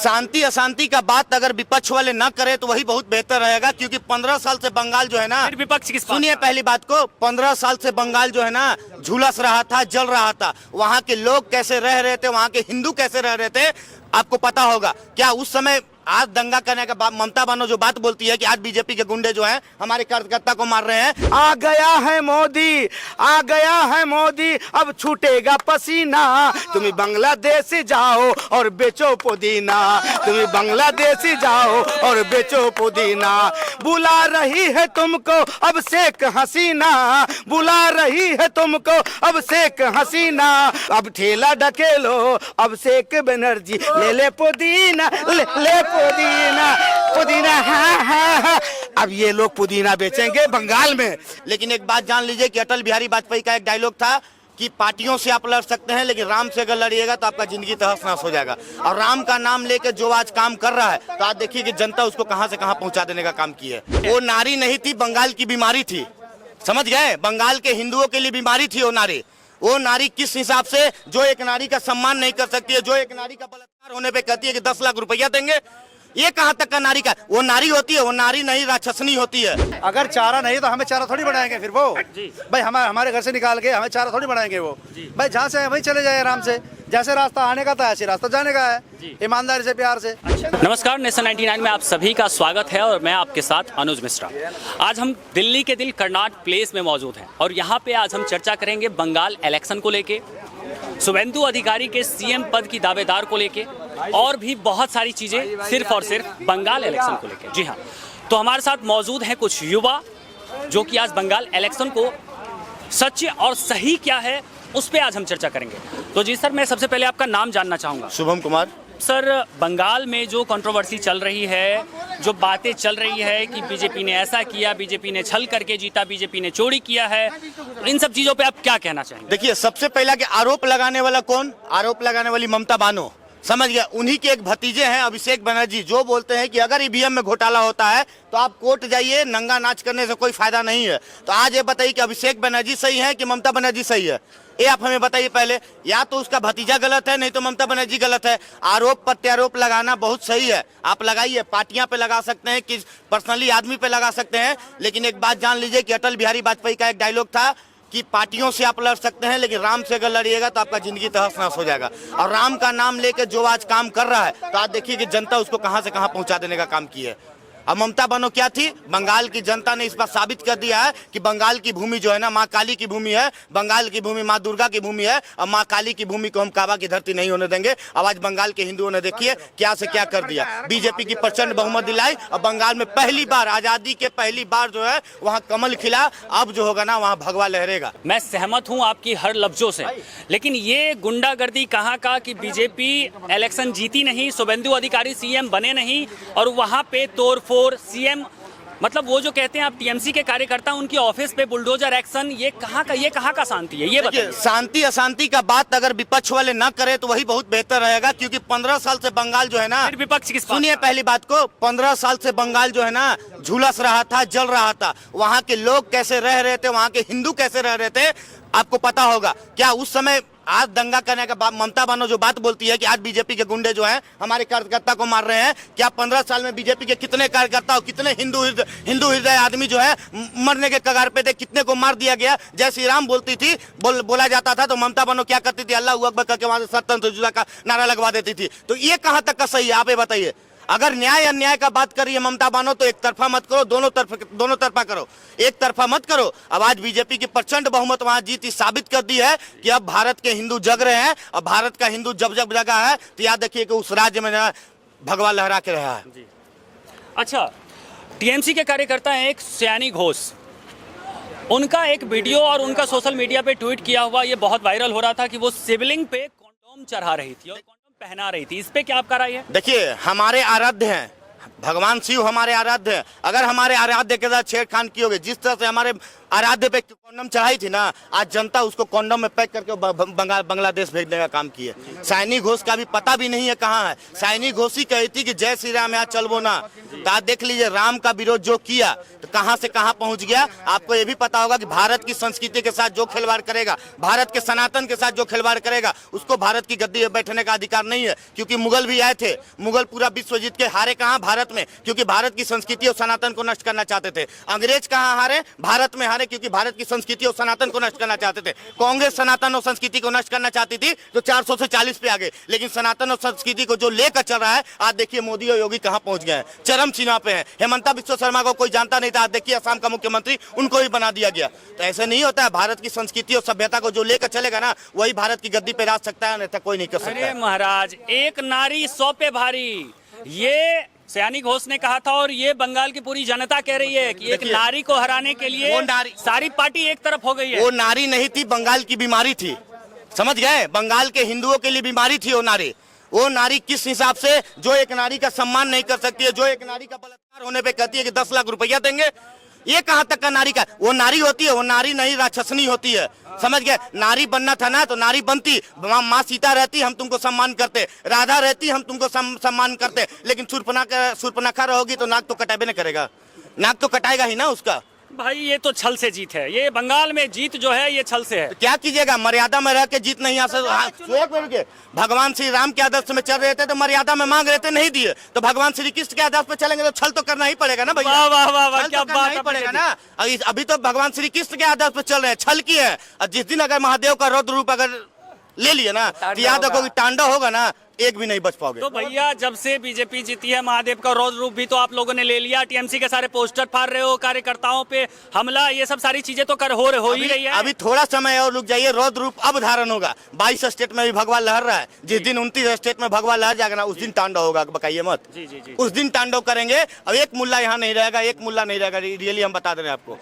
शांति अशांति का बात अगर विपक्ष वाले ना करे तो वही बहुत बेहतर रहेगा, क्योंकि 15 साल से बंगाल जो है ना, विपक्ष किस बात सुनिए पहली बात को, 15 साल से बंगाल जो है ना झुलस रहा था, जल रहा था। वहाँ के लोग कैसे रह रहे थे, वहाँ के हिंदू कैसे रह रहे थे, आपको पता होगा। क्या उस समय आज दंगा करने का ममता बानो जो बात बोलती है कि आज बीजेपी के गुंडे जो हैं हमारे कार्यकर्ता को मार रहे हैं, आ गया है मोदी, आ गया है मोदी, अब छूटेगा पसीना, तुम बांग्लादेश जाओ और बेचो पुदीना, तुम बांग्लादेश जाओ और बेचो पुदीना, बुला रही है तुमको अब शेख हसीना, बुला रही है तुमको अब शेख हसीना, अब ठेला ढकेलो अब शेख बनर्जी, ले पुदीना, ले पुदीना, पुदीना, हाँ हाँ हाँ। अब ये लोग पुदीना बेचेंगे बंगाल में। लेकिन एक बात जान लीजिए कि अटल बिहारी वाजपेयी का एक डायलॉग था कि पार्टियों से आप लड़ सकते हैं, लेकिन राम से अगर लड़िएगा तो आपका जिंदगी तहस नहस हो जाएगा। और राम का नाम लेकर जो आज काम कर रहा है, तो आज देखिए कि जनता उसको कहां से कहां पहुंचा देने का काम की है। वो नारी नहीं थी, बंगाल की बीमारी थी, समझ गए? बंगाल के हिंदुओं के लिए बीमारी थी वो नारी। वो नारी किस हिसाब से, जो एक नारी का सम्मान नहीं कर सकती है, जो एक नारी का बलात्कार होने पे कहती है कि 10 लाख रुपया देंगे, ये कहां तक का नारी का? वो नारी होती है, वो नारी नहीं राक्षसनी होती है। अगर चारा नहीं तो हमें चारा थोड़ी बनाएंगे फिर वो भाई, हमारे घर से निकाल के हमें चारा थोड़ी बनाएंगे वो भाई। जहाँ से वहीं चले जाए आराम से, जैसे रास्ता आने का था ऐसे रास्ता जाने का है, ईमानदारी से, प्यार से। नमस्कार, नेशन 99 में आप सभी का स्वागत है और मैं आपके साथ अनुज मिश्रा। आज हम दिल्ली के दिल कर्नाट प्लेस में मौजूद हैं और यहाँ पे आज हम चर्चा करेंगे बंगाल इलेक्शन को लेके, शुभेंदु अधिकारी के सीएम पद की दावेदार को लेके और भी बहुत सारी चीजें सिर्फ और सिर्फ बंगाल इलेक्शन को लेके। जी हाँ, तो हमारे साथ मौजूद हैं कुछ युवा जो कि आज बंगाल इलेक्शन को सच और सही क्या है उस पे आज हम चर्चा करेंगे। तो जी सर, मैं सबसे पहले आपका नाम जानना चाहूँगा। शुभम कुमार। सर, बंगाल में जो कंट्रोवर्सी चल रही है, जो बातें चल रही है कि बीजेपी ने ऐसा किया, बीजेपी ने छल करके जीता, बीजेपी ने चोरी किया है, इन सब चीजों पे आप क्या कहना चाहेंगे? देखिए, सबसे पहला कि आरोप लगाने वाला कौन? आरोप लगाने वाली ममता बानो, समझ गया? उन्हीं के एक भतीजे हैं अभिषेक बनर्जी, जो बोलते हैं कि अगर ईवीएम में घोटाला होता है तो आप कोर्ट जाइए, नंगा नाच करने से कोई फायदा नहीं है। तो आज ये बताइए कि अभिषेक बनर्जी सही है कि ममता बनर्जी सही है? ये आप हमें बताइए पहले। या तो उसका भतीजा गलत है, नहीं तो ममता बनर्जी गलत है। आरोप प्रत्यारोप लगाना बहुत सही है, आप लगाइए, पार्टियां पे लगा सकते हैं, कि पर्सनली आदमी पे लगा सकते हैं। लेकिन एक बात जान लीजिए कि अटल बिहारी वाजपेयी का एक डायलॉग था कि पार्टियों से आप लड़ सकते हैं, लेकिन राम से अगर लड़िएगा तो आपका जिंदगी तहस नहस हो जाएगा। और राम का नाम लेकर जो आज काम कर रहा है, तो आज देखिए कि जनता उसको कहां से कहां पहुंचा देने का काम की है। अब ममता बानो क्या थी? बंगाल की जनता ने इस बार साबित कर दिया है कि बंगाल की भूमि जो है ना माँ काली की भूमि है, बंगाल की भूमि माँ दुर्गा की भूमि है, और माँ काली की भूमि को हम काबा की धरती नहीं होने देंगे। अब आज बंगाल के हिंदुओं ने देखिए क्या से क्या कर दिया। बीजेपी की प्रचंड बहुमत दिलाई और बंगाल में पहली बार, आजादी के पहली बार जो है वहाँ कमल खिला। अब जो होगा ना वहाँ भगवा लहरेगा। मैं सहमत हूँ आपकी हर लफ्जों से, लेकिन ये गुंडागर्दी कहाँ का कि बीजेपी इलेक्शन जीती नहीं, शुभेंदु अधिकारी सीएम बने नहीं और वहाँ पे तोड़फोड़, सीएम मतलब वो जो कहते हैं आप टीएमसी के कार्यकर्ता, उनकी ऑफिस पे बुलडोजर एक्शन, ये कहाँ का शांति है? ये बताइए। शांति अशांति का बात अगर विपक्ष वाले ना करे तो वही बहुत बेहतर रहेगा, क्योंकि 15 साल से बंगाल जो है ना, विपक्ष किस बात? सुनिए पहली बात को, 15 साल से बंगाल जो है ना झुलस रहा था, जल रहा था। वहाँ के लोग कैसे रह रहे थे, वहाँ के हिंदू कैसे रह रहे थे, आपको पता होगा। क्या उस समय आज दंगा करने का ममता बानो जो बात बोलती है कि आज बीजेपी के गुंडे जो हैं हमारे कार्यकर्ता को मार रहे हैं, क्या 15 साल में बीजेपी के कितने कार्यकर्ता और कितने हिंदू हृदय आदमी जो है मरने के कगार पे थे, कितने को मार दिया गया? जय श्री राम बोलती थी, बोला जाता था तो ममता बानो क्या करती थी? अल्लाह अकबर करके वहां से स्वतंत्र जुदा का नारा लगवा देती थी। तो ये कहां तक का सही है, आप ये बताइए। अगर न्याय अन्याय का बात करिए ममता बानो, तो एक तरफा मत करो, दोनों तरफा करो, एक तरफा मत करो। अब आज बीजेपी की प्रचंड बहुमत वहां जीती, साबित कर दी है कि अब भारत के हिंदू जग रहे हैं। और भारत का हिंदू जब जब जगा है तो याद रखिए कि उस राज्य में भगवा लहरा के रहा है। अच्छा, टीएमसी के कार्यकर्ता हैं एक सयानी घोष, उनका एक वीडियो और उनका सोशल मीडिया पे ट्वीट किया हुआ ये बहुत वायरल हो रहा था कि वो शिवलिंग पे कंडोम चढ़ा रही थी और पहना रही थी। इस पे क्या आपका राय है? देखिए, हमारे आराध्य हैं भगवान शिव, हमारे आराध्य हैं। अगर हमारे आराध्य के साथ छेड़खानी की होगी, जिस तरह से हमारे आराध्य पे कॉन्डम चढ़ाई थी ना, आज जनता उसको कॉन्डम में पैक करके बांग्लादेश भेजने का काम की है। साइनी घोष का भी पता भी नहीं है कहाँ है। साइनी घोष ही कही थी कि जय श्री राम यहाँ चलबो ना, तो आज देख लीजिए राम का विरोध जो किया तो कहाँ से कहाँ पहुंच गया। आपको ये भी पता होगा कि भारत की संस्कृति के साथ जो खिलवाड़ करेगा, भारत के सनातन के साथ जो खिलवाड़ करेगा, उसको भारत की गद्दी पर बैठने का अधिकार नहीं है। क्योंकि मुगल भी आए थे, मुगल पूरा विश्व जीत के हारे कहाँ, भारत में, क्योंकि भारत की संस्कृति और सनातन को नष्ट करना चाहते थे। अंग्रेज कहाँ हारे, भारत में हारे, क्योंकि भारत की संस्कृति और सनातन को नष्ट करना चाहते थे। कांग्रेस सनातन और संस्कृति को नष्ट करना चाहती थी तो 400 से 40 पे आ गए, लेकिन सनातन और संस्कृति को जो लेकर चल रहा है, आज देखिए मोदी और योगी कहाँ पहुंच गए हैं, चरम सीमा पे हैं। हेमंता बिस्वा शर्मा को कोई जानता नहीं था, आज देखिए असम का मुख्यमंत्री, उनको ही बना दिया गया। तो ऐसे नहीं होता है। भारत की संस्कृति और सभ्यता को जो लेकर चलेगा ना, वही भारत की गद्दी पे राज सकता है, नहीं कोई नहीं कर सकता अरे है। महाराज, एक नारी 100 पे भारी, ये सयानी घोष ने कहा था और ये बंगाल की पूरी जनता कह रही है कि एक देखिए, नारी को हराने के लिए वो नारी- सारी पार्टी एक तरफ हो गई है। वो नारी नहीं थी, बंगाल की बीमारी थी, समझ गए। बंगाल के हिंदुओं के लिए बीमारी थी वो नारी। वो नारी किस हिसाब से, जो एक नारी का सम्मान नहीं कर सकती है, जो एक नारी का बलात्कार होने पे कहती है कि 10 लाख रुपया देंगे, ये कहाँ तक का नारी का। वो नारी होती है, वो नारी नहीं राक्षसनी होती है, समझ गए। नारी बनना था ना तो नारी बनती। माँ सीता रहती हम तुमको सम्मान करते, राधा रहती हम तुमको सम्मान करते, लेकिन शूर्पणखा रहोगी तो नाक तो कटाबे न करेगा, नाक तो कटाएगा ही ना उसका। भाई ये तो छल से जीत है, ये बंगाल में जीत जो है ये छल से है। तो क्या कीजिएगा, मर्यादा में रह के जीत नहीं आ सकते। भगवान श्री राम के आदर्श में चल रहे थे तो मर्यादा में मांग रहे थे, नहीं दिए, तो भगवान श्री कृष्ण के आदर्श पे चलेंगे तो छल तो करना ही पड़ेगा ना भैया। वाह वाह वाह वाह, छल क्या तो करना बात ही आपने पड़ेगा कही। ना। अभी तो भगवान श्री कृष्ण के आदर्श पे चल रहे हैं, छल की है। और जिस दिन अगर महादेव का रौद्र रूप अगर ले लिए ना, तो याद रखो कि तांडव होगा ना, एक भी नहीं बच पाओगे। तो भैया जब से बीजेपी जीती है, महादेव का रौद्र रूप भी तो आप लोगों ने ले लिया। टीएमसी के सारे पोस्टर फाड़ रहे हो, कार्यकर्ताओं पे हमला, ये सब सारी चीजें तो हो ही रही है। अभी थोड़ा समय और रुक जाइए, रौद्र रूप अब धारण होगा। 22 स्टेट में भी भगवा लहर रहा है। जिस दिन 29 स्टेट में भगवा लहर जाएगा ना, उस दिन तांडव होगा, बकाइए मत। जी। उस दिन तांडव करेंगे। अब एक मुल्ला यहाँ नहीं रहेगा, एक मुल्ला नहीं रहेगा, रियली हम बता दे रहे हैं आपको।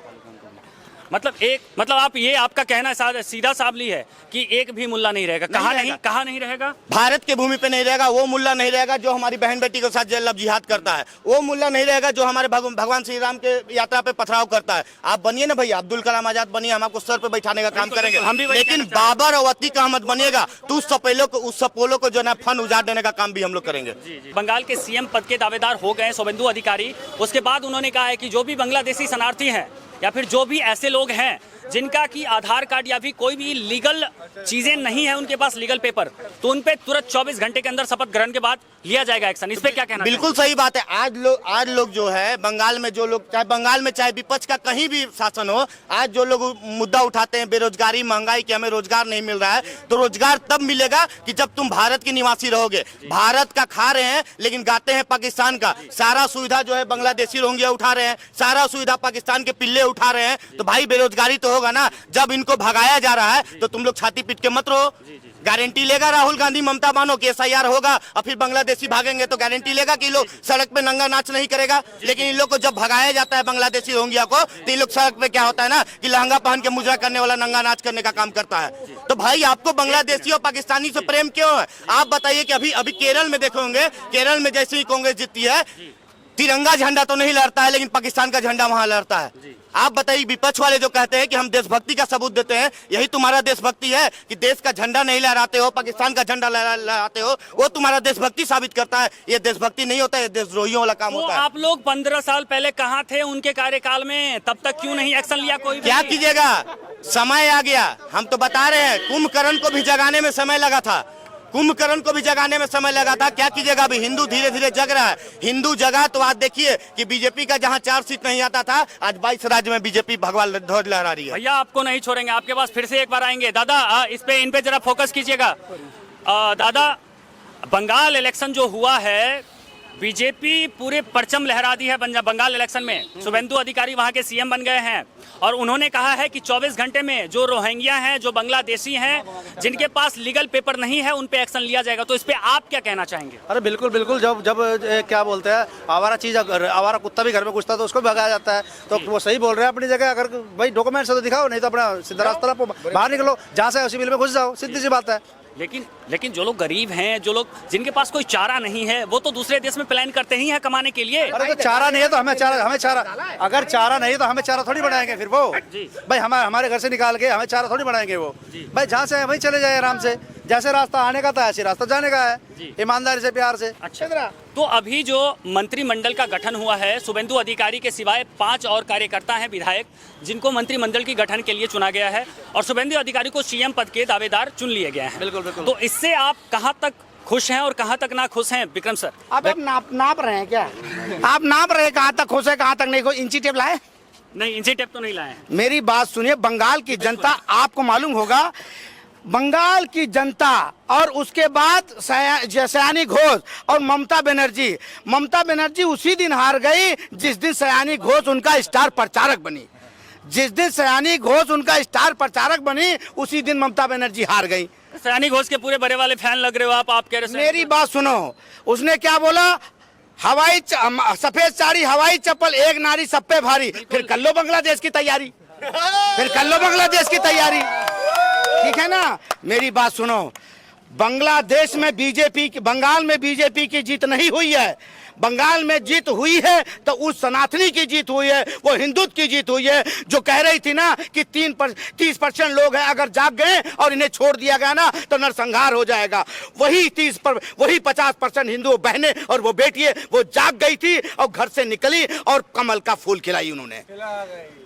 मतलब आप ये आपका कहना सीधा साबली है कि एक भी मुल्ला नहीं रहेगा। कहाँ नहीं रहेगा? भारत के भूमि पे नहीं रहेगा। वो मुल्ला नहीं रहेगा जो हमारी बहन बेटी के साथ जेल जिहाद करता है। वो मुल्ला नहीं रहेगा जो हमारे भगवान श्री राम के यात्रा पे पथराव करता है। आप बनिए ना भैया, अब्दुल कलाम आजाद बनिए, हम आपको सर पे बैठाने का काम करेंगे। हम भी लेकिन बाबर और अतीक अहमद बनिएगा तो उस सपोलों को जो है फन उजाड़ देने का काम भी हम लोग करेंगे। बंगाल के सीएम पद के दावेदार हो गए शुभेंदु अधिकारी। उसके बाद उन्होंने कहा है कि जो भी बांग्लादेशी शरणार्थी हैं या फिर जो भी ऐसे लोग हैं जिनका कि आधार कार्ड या भी कोई भी लीगल चीजें नहीं है उनके पास, लीगल पेपर, तो उन पे तुरंत 24 घंटे के अंदर शपथ ग्रहण के बाद लिया जाएगा एक्शन। इस पे क्या कहना? बिल्कुल सही बात है। आज लोग जो है बंगाल में, जो लोग चाहे बंगाल में चाहे विपक्ष का कहीं भी शासन हो, आज जो लोग मुद्दा उठाते हैं बेरोजगारी, महंगाई, कि हमें रोजगार नहीं मिल रहा है, तो रोजगार तब मिलेगा कि जब तुम भारत के निवासी रहोगे। भारत का खा रहे हैं लेकिन गाते हैं पाकिस्तान का। सारा सुविधा जो है बांग्लादेशी रोहिंग्या उठा रहे हैं, सारा सुविधा पाकिस्तान के पिल्ले उठा रहे हैं। तो भाई बेरोजगारी तो होगा ना। जब इनको भगाया जा रहा है तो तुम लोग छाती पीट के मत रहो। गारंटी लेगा राहुल गांधी, ममता बानो की SIR होगा और फिर बांग्लादेशी भागेंगे तो गारंटी लेगा कि लोग सड़क पे नंगा नाच नहीं करेगा। लेकिन इन लोग को जब भगाया जाता है बांग्लादेशी रोहिंग्या को, तो इन लोग सड़क पे क्या होता है ना कि लहंगा पहन के मुजरा करने वाला नंगा नाच करने का काम करता है। तो भाई आपको बांग्लादेशी और पाकिस्तानी से प्रेम क्यों है? आप बताइए कि अभी केरल में देखोगे, केरल में जैसे ही कांग्रेस जीतती है, तिरंगा झंडा तो नहीं लहरता है लेकिन पाकिस्तान का झंडा वहां लहरता है। आप बताइए, विपक्ष वाले जो कहते हैं कि हम देशभक्ति का सबूत देते हैं, यही तुम्हारा देशभक्ति है कि देश का झंडा नहीं लहराते हो, पाकिस्तान का झंडा लहराते हो, वो तुम्हारा देशभक्ति साबित करता है। ये देशभक्ति नहीं होता है, देशद्रोहियों वाला काम होता है। आप लोग 15 साल पहले कहाँ थे उनके कार्यकाल में? तब तक क्यों नहीं एक्शन लिया कोई? क्या कीजिएगा, समय आ गया। हम तो बता रहे हैं, कुंभकर्ण को भी जगाने में समय लगा था, कुंभकर्ण को भी जगाने में समय लगा था। क्या कीजिएगा, अभी हिंदू धीरे धीरे जग रहा है। हिंदू जगा तो आज देखिए कि बीजेपी का जहां 4 सीट नहीं आता था, आज 22 राज्य में बीजेपी भगवा ध्वज लहरा रही है। भैया आपको नहीं छोड़ेंगे, आपके पास फिर से एक बार आएंगे। दादा इन पे जरा फोकस कीजिएगा। दादा, बंगाल इलेक्शन जो हुआ है, बीजेपी पूरे परचम लहरा दी है बंगाल इलेक्शन में। शुभेंदु अधिकारी वहां के सीएम बन गए हैं और उन्होंने कहा है कि 24 घंटे में जो रोहिंग्या हैं, जो बांग्लादेशी हैं, जिनके पास लीगल पेपर नहीं है, उन पे एक्शन लिया जाएगा। तो इस पे आप क्या कहना चाहेंगे? अरे बिल्कुल बिल्कुल। जब क्या बोलते हैं, आवारा कुत्ता भी घर में घुसता है तो उसको भी भगाया जाता है। तो वो सही बोल रहे हैं अपनी जगह। अगर भाई डॉक्यूमेंट से तो दिखाओ, नहीं तो अपना सीधा रास्ता बाहर निकलो, जहाँ से सिविल में घुस जाओ, सीधी सी बात है। लेकिन जो लोग गरीब हैं, जो लोग जिनके पास कोई चारा नहीं है, वो तो दूसरे देश में प्लान करते ही हैं कमाने के लिए। अरे तो चारा नहीं है तो हमें चारा अगर चारा नहीं है तो हमें चारा थोड़ी बनाएंगे फिर वो। भाई हमारे घर से निकाल के हमें चारा थोड़ी बनाएंगे वो। भाई जहाँ से वहीं चले जाए आराम से, जैसे रास्ता आने का था ऐसे रास्ता जाने का है, ईमानदारी से, प्यार से। अच्छा, तो अभी जो मंत्रिमंडल का गठन हुआ है, शुभेंदु अधिकारी के सिवाय 5 और कार्यकर्ता हैं विधायक, जिनको मंत्रिमंडल की गठन के लिए चुना गया है और शुभेंदु अधिकारी को सीएम पद के दावेदार चुन लिए गए हैं। बिल्कुल। तो इससे आप कहां तक खुश हैं और कहां तक ना खुश हैं, विक्रम सर? आप नाप रहे हैं क्या? आप नाप रहे हैं कहां तक खुश है कहां तक नहीं? कोई इंची टेप लाए? नहीं, इंची टेप तो नहीं लाए हैं। मेरी बात सुनिए, बंगाल की जनता, आपको मालूम होगा, बंगाल की जनता और उसके बाद सयानी घोष और ममता बनर्जी उसी दिन हार गई जिस दिन सयानी घोष उनका स्टार प्रचारक बनी। जिस दिन सयानी घोष उनका स्टार प्रचारक बनी उसी दिन ममता बनर्जी हार गई। सयानी घोष के पूरे बड़े वाले फैन लग रहे हो आप कह रहे हैं। मेरी बात सुनो, उसने क्या बोला? सफेद साड़ी, हवाई चप्पल, एक नारी सब पे भारी। फिर कर लो बांग्लादेश की तैयारी, ठीक है ना? मेरी बात सुनो, बंगाल में बीजेपी की जीत नहीं हुई है। बंगाल में जीत हुई है तो उस सनातनी की जीत हुई है, वो हिंदुत्व की जीत हुई है, जो कह रही थी ना कि 30% लोग हैं, अगर जाग गए और इन्हें छोड़ दिया गया ना तो नरसंहार हो जाएगा। वही 50% हिंदू बहनें और वो बेटियां वो जाग गई थी और घर से निकली और कमल का फूल खिलाई उन्होंने,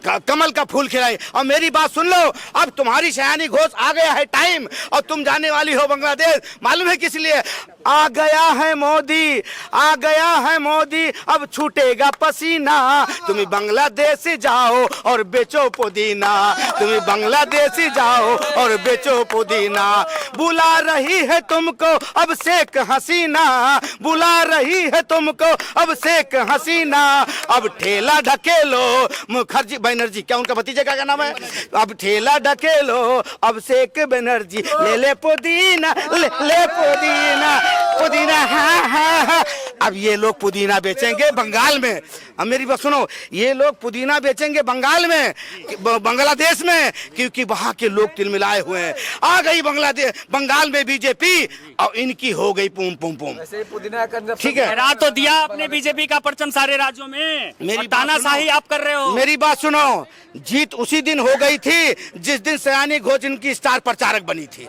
कमल का फूल खिलाई। और मेरी बात सुन लो, अब तुम्हारी सयानी घोष आ गया है टाइम और तुम जाने वाली हो बांग्लादेश। मालूम है किस लिए? आ गया है मोदी, अब छूटेगा पसीना। तुम बांग्लादेश जाओ और बेचो पुदीना, बुला रही है तुमको अब शेख हसीना, अब ठेला ढकेलो मुखर्जी बनर्जी, क्या उनका भतीजे का नाम है? अब ठेला ढकेलो अब शेख बनर्जी, ले पुदीना, पुदीना, हाँ। अब ये लोग पुदीना बेचेंगे बंगाल में। अब मेरी बात सुनो, ये लोग पुदीना बेचेंगे बांग्लादेश में, क्योंकि वहां के लोग तिलमिलाए हुए हैं। आ गई बंगाल में बीजेपी और इनकी हो गई पूम। ठीक है, हरा तो दिया आपने बीजेपी का परचम सारे राज्यों में, मेरी तानाशाही आप कर रहे हो। मेरी बात सुनो, जीत उसी दिन हो गई थी जिस दिन सयानी घोष इनकी स्टार प्रचारक बनी थी।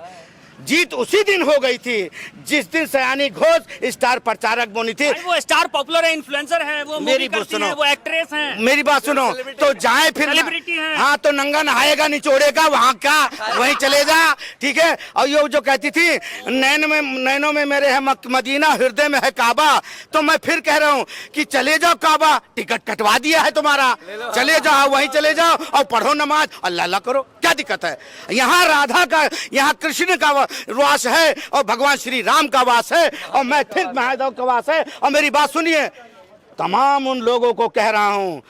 जीत उसी दिन हो गई थी जिस दिन सयानी घोष स्टार प्रचारक बनी थी। वो स्टार पॉपुलर है, इन्फ्लुएंसर है, वो मेरी बात सुनो, वो एक्ट्रेस हैं। मेरी बात सुनो, तो जाए फिर सेलिब्रिटी है। हाँ, तो नंगा नहाएगा निचोड़ेगा वहाँ का, वहीं चले जा, ठीक है। और ये जो कहती थी नैनों में मेरे है मदीना, हृदय में है काबा, तो मैं फिर कह रहा हूँ कि चले जाओ काबा, टिकट कटवा दिया है तुम्हारा, चले जाओ, वहीं चले जाओ और पढ़ो नमाज, अल्लाह करो, क्या दिक्कत है? यहाँ राधा का, यहाँ कृष्ण का वास है और भगवान श्री राम का वास है और मैं फिर महादेव का वास है। और मेरी बात सुनिए, तमाम उन लोगों को कह रहा हूं,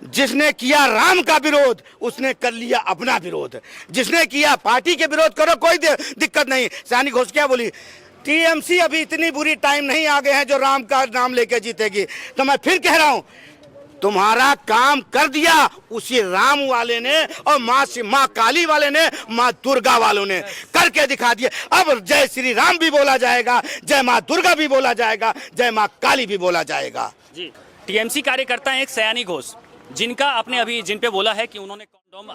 जिसने किया राम का विरोध उसने कर लिया अपना विरोध। जिसने किया पार्टी के विरोध करो, कोई दिक्कत नहीं। सयानी घोष क्या बोली? टीएमसी अभी इतनी बुरी टाइम नहीं आ गए हैं जो राम का नाम लेके जीतेगी। तो मैं फिर कह रहा हूं, तुम्हारा काम कर दिया उसी राम वाले ने और माँ काली वाले ने, माँ दुर्गा वालों ने करके दिखा दिया। अब जय श्री राम भी बोला जाएगा, जय माँ दुर्गा भी बोला जाएगा, जय माँ काली भी बोला जाएगा। जी, टीएमसी कार्यकर्ता हैं एक सयानी घोष, जिनका आपने अभी जिन पे बोला है कि उन्होंने कॉन्डोम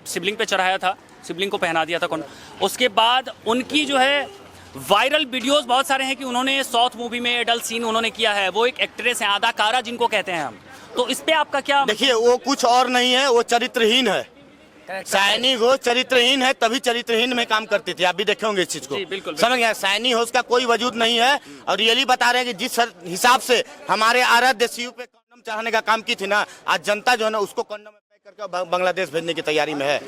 सिबलिंग पे चढ़ाया था, सिबलिंग को पहना दिया था कॉन्डोम। उसके बाद उनकी जो है वायरल वीडियोस बहुत सारे हैं कि उन्होंने साउथ मूवी में एडल्ट सीन उन्होंने किया है। वो एक एक्ट्रेस है, अदाकारा जिनको कहते हैं हम। तो इस पे आपका क्या? देखिए, वो कुछ और नहीं है, वो चरित्रहीन है। सयानी घोष चरित्रहीन है, तभी चरित्रहीन में काम करती थी। आप भी देखे होंगे इस चीज को, बिल्कुल। समझ गए? सयानी घोष का कोई वजूद नहीं है। और रियली बता रहे हैं कि जिस हिसाब से हमारे आराध्य शिव पे कंडोम चढ़ाने का काम की थी ना, आज जनता जो है ना उसको कंडोम में पैक करके बांग्लादेश भेजने की तैयारी में है।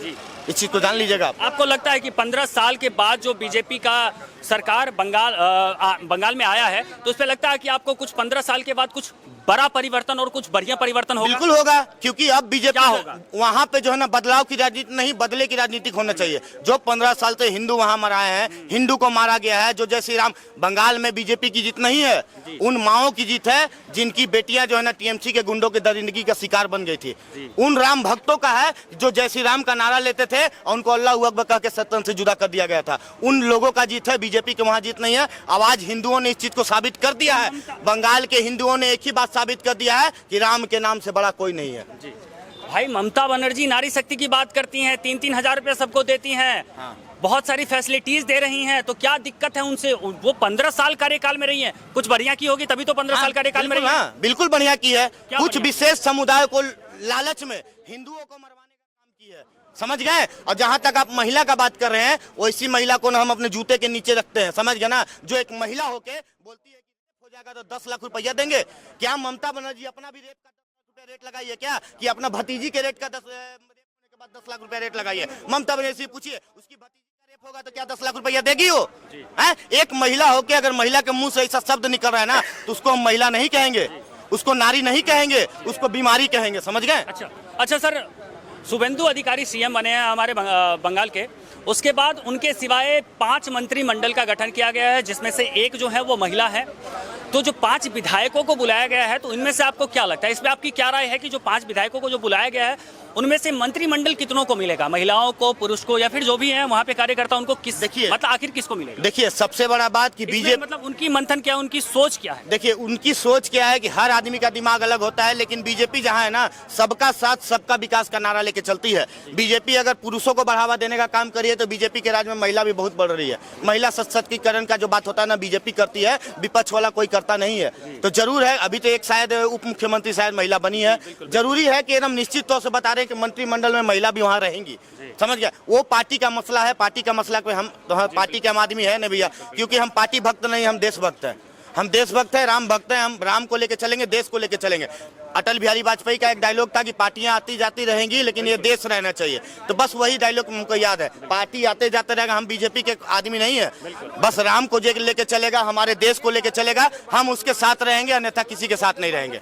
इस चीज को जान लीजिएगा। आपको लगता है कि 15 साल के बाद जो बीजेपी का सरकार बंगाल में आया है तो उस पर लगता है कि आपको कुछ 15 साल के बाद कुछ बड़ा परिवर्तन और कुछ बढ़िया परिवर्तन होगा? बिल्कुल होगा, क्योंकि अब बीजेपी क्या होगा? वहां पे जो है ना बदलाव की राजनीति नहीं, बदले की राजनीति होना चाहिए। जो 15 साल से हिंदू वहां मराए हैं, हिंदू को मारा गया है, जो जय श्री राम, बंगाल में बीजेपी की जीत नहीं है, उन माओं की जीत है जिनकी बेटियां जो है ना टीएमसी के गुंडों की दरिंदगी का शिकार बन गई थी। उन राम भक्तों का है जो जय श्री राम का नारा लेते थे और उनको अल्लाह अकबर कह के सत्तन से जुदा कर दिया गया था। उन लोगों का जीत है, बीजेपी के वहां जीत नहीं है। अब आज हिंदुओं ने इस चीज को साबित कर दिया है, बंगाल के हिंदुओं ने एक ही बात साबित कर दिया है कि राम के नाम से बड़ा कोई नहीं है। भाई ममता बनर्जी नारी शक्ति की बात करती हैं, 3-3 हजार रुपए सबको देती हैं, बहुत सारी फैसिलिटीज दे रही हैं, तो क्या दिक्कत है उनसे? वो 15 साल कार्यकाल में रही हैं, कुछ बढ़िया की होगी तभी तो 15 साल कार्यकाल में रही हैं। बिल्कुल बढ़िया की है, कुछ बढ़िया? विशेष समुदाय को लालच में हिंदुओं को मरवाने का काम की है, समझ गए। और जहां तक आप महिला का बात कर रहे हैं, वैसी महिला को ना हम अपने जूते के नीचे रखते हैं, समझ गए ना। जो एक महिला होके बोलती है कि हो जाएगा तो 10 लाख रुपया देंगे, क्या ममता बनर्जी अपना भी रेप का 10 लाख रुपया रेट लगाई है क्या? कि अपना भतीजी के रेट का 10 लाख रुपया रेट लगाई है? ममता बनर्जी से पूछिए, उसकी भतीजी का रेप होगा तो क्या 10 लाख रुपया देगी वो? हैं? एक महिला होके अगर महिला के मुंह से ऐसा शब्द निकल रहा है ना, तो उसको हम महिला नहीं कहेंगे, उसको नारी नहीं कहेंगे, उसको बीमारी कहेंगे, समझ गए। अच्छा सर, शुभेंदु अधिकारी सीएम बने हैं हमारे बंगाल के, उसके बाद उनके सिवाय 5 मंत्रिमंडल का गठन किया गया है, जिसमें से एक जो है वो महिला है। तो जो 5 विधायकों को बुलाया गया है, तो इनमें से आपको क्या लगता है, इसमें आपकी क्या राय है कि जो 5 विधायकों को जो बुलाया गया है, उनमें से मंत्रिमंडल कितनों को मिलेगा? महिलाओं को, पुरुष को, या फिर जो भी है वहाँ पे कार्यकर्ता, उनको किस, देखिए, मतलब आखिर किसको मिलेगा? देखिए सबसे बड़ा बात कि बीजेपी, मतलब उनकी मंथन क्या है, उनकी सोच क्या है? देखिए उनकी सोच क्या है कि हर आदमी का दिमाग अलग होता है, लेकिन बीजेपी जहां है ना, सबका साथ सबका विकास का नारा लेके चलती है। बीजेपी अगर पुरुषों को बढ़ावा देने का काम करिए तो बीजेपी के राज में महिला भी बहुत बढ़ रही है। महिला सशक्तिकरण का जो बात होता है ना, बीजेपी करती है, विपक्ष वाला कोई करता नहीं है। तो जरूर है, अभी तो एक शायद उप मुख्यमंत्री शायद महिला बनी है, जरूरी है कि एकदम निश्चित तौर से बता रहे हैं कि मंत्रिमंडल में महिला भी वहां रहेंगी, समझ गया। वो पार्टी का मसला है, पार्टी का मसला पे हम तो पार्टी के हम आदमी है ना भैया, क्योंकि हम पार्टी भक्त नहीं, हम देशभक्त हैं। हम देशभक्त हैं, राम भक्त हैं, हम राम को लेके चलेंगे, देश को लेके चलेंगे। अटल बिहारी वाजपेयी का एक डायलॉग था कि पार्टियां आती जाती रहेंगी लेकिन ये देश रहना चाहिए, तो बस वही डायलॉग हमको याद है। पार्टी आते जाते रहेगा, हम बीजेपी के आदमी नहीं है, बस राम को लेके चलेगा, हमारे देश को लेके चलेगा, हम उसके साथ रहेंगे, अन्यथा किसी के साथ नहीं रहेंगे।